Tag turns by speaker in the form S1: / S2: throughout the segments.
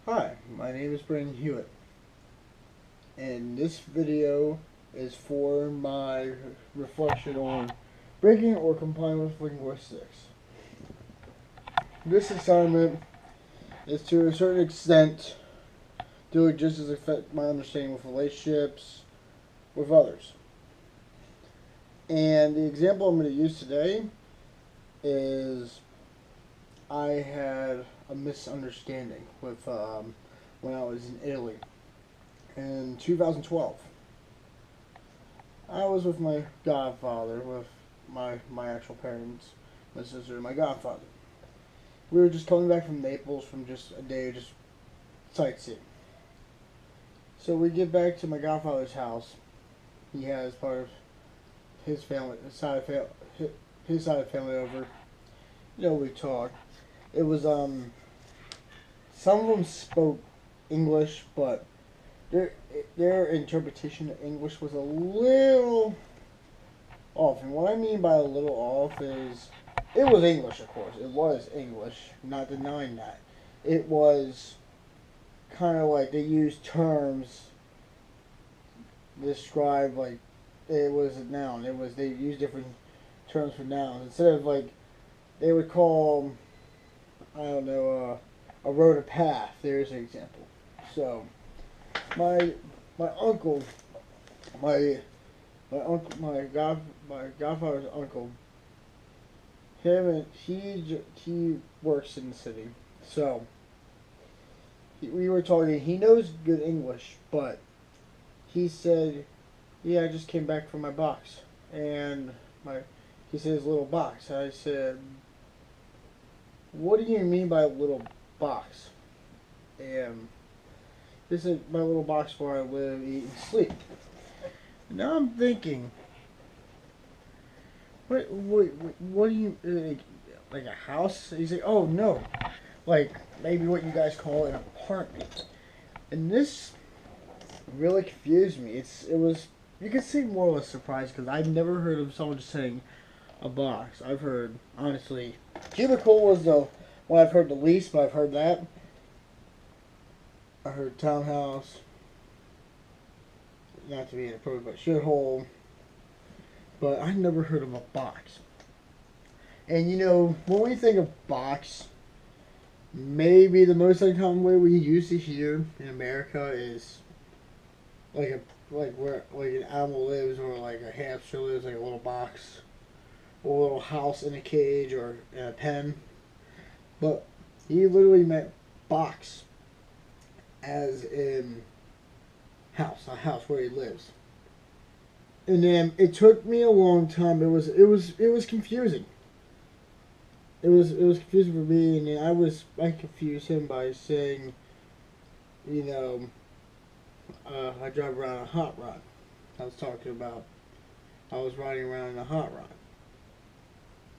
S1: Hi, my name is Brandon Hewitt, and this video is for my reflection on breaking or complying with linguistics. This assignment is to a certain extent do it just as affect my understanding with relationships with others. And the example I'm going to use today is I had a misunderstanding with when I was in Italy in 2012. I was with my godfather, with my actual parents, my sister, and my godfather. We were just coming back from Naples from just a day of just sightseeing. So we get back to my godfather's house. He has part of his family, his side of the family over. We talked. It was some of them spoke English, but their interpretation of English was a little off. And what I mean by a little off is it was English, of course. It was English, not denying that. It was kind of like they used terms to describe, like, it was a noun. They used different terms for nouns. Instead of, like, they would call, I don't know, a road a path. There's an example. So my uncle, my godfather's uncle, he works in the city. So we were talking. He knows good English, but he said, "Yeah, I just came back from my box," and he said his little box. I said, "What do you mean by little box?" And this is my little box where I live, eat, and sleep. Now I'm thinking, what do you, like a house? He's like, oh no, like maybe what you guys call an apartment. And this really confused me. You could say more of a surprise because I've never heard of someone just saying a box. I've heard, honestly, cubicle was the one I've heard the least, but I've heard that. I heard townhouse, not to be inappropriate, but shithole. But I never heard of a box. And when we think of box, maybe the most uncommon way we used to hear in America is like where like an animal lives, or like a hamster lives, like a little box, or a little house in a cage or in a pen. But he literally meant box, as in a house where he lives. And then it took me a long time. It was confusing. It was confusing for me, and then I confused him by saying, you know, I drive around a hot rod. I was talking about I was riding around in a hot rod,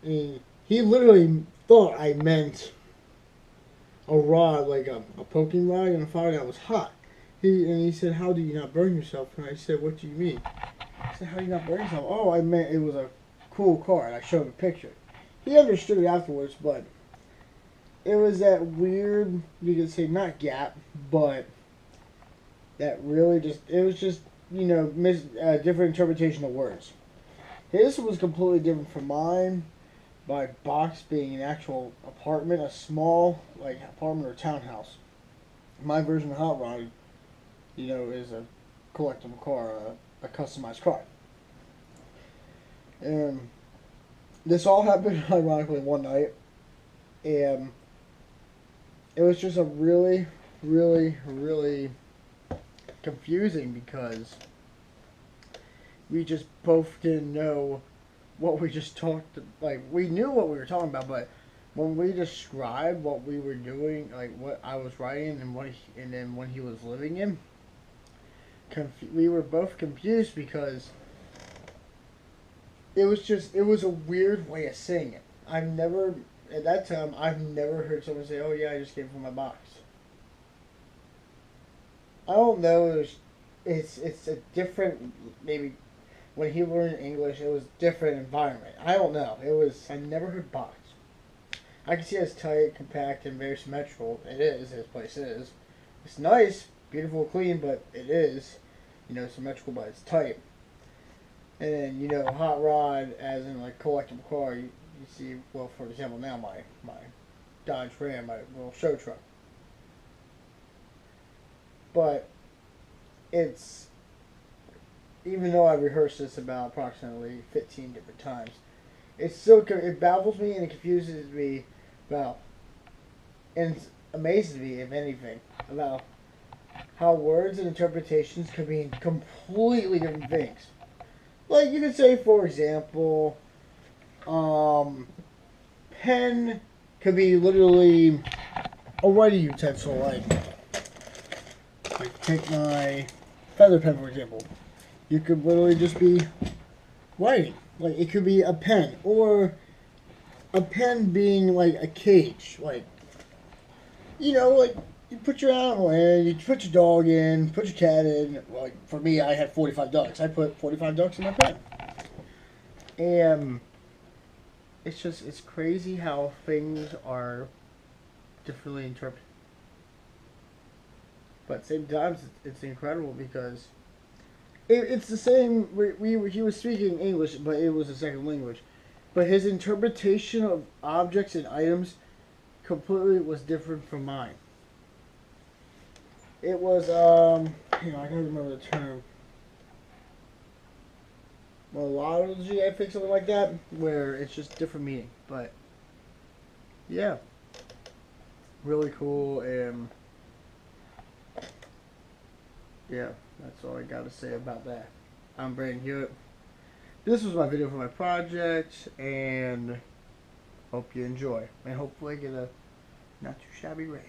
S1: and he literally thought I meant a rod, like a poking rod in a fire that was hot. He said, "How do you not burn yourself?" And I said, "What do you mean?" I said, "How do you not burn yourself?" "Oh, I meant it was a cool car," and I showed him a picture. He understood it afterwards, but it was that weird, you could say not gap, but that really it was just, different interpretation of words. His was completely different from mine, by box being an actual apartment, a small, like, apartment or townhouse. My version of hot rod, is a collectible car, a customized car. And this all happened ironically one night, and it was just a really, really, really confusing because we just both didn't know what we just talked. Like, we knew what we were talking about, but when we described what we were doing, like what I was writing and then when he was living in, we were both confused because it was a weird way of saying it. At that time, I've never heard someone say, "Oh yeah, I just came from my box." I don't know. It's a different, maybe when he learned English, it was a different environment. I don't know. I never heard box. I can see it's tight, compact, and very symmetrical. It is. This place is. It's nice, beautiful, clean, but it is, symmetrical, but it's tight. And then, hot rod, as in like collectible car, you see, well, for example, now my Dodge Ram, my little show truck. But it's, even though I rehearsed this about approximately 15 different times, it baffles me and it confuses me about, and amazes me, if anything, about how words and interpretations could mean completely different things. Like, you could say, for example, pen could be literally a writing utensil. Like take my feather pen, for example. You could literally just be writing. Like, it could be a pen, or a pen being like a cage. Like, like you put your animal in, you put your dog in, put your cat in. Like, for me, I had 45 ducks. I put 45 ducks in my pen. And it's crazy how things are differently interpreted. But at the same time, it's incredible because it's the same. He was speaking English, but it was a second language. But his interpretation of objects and items completely was different from mine. It was, I gotta remember the term. Melodology, I think, something like that, where it's just different meaning. But, yeah. Really cool, and yeah, that's all I gotta say about that. I'm Brandon Hewitt. This was my video for my project, and hope you enjoy. And hopefully get a not too shabby grade.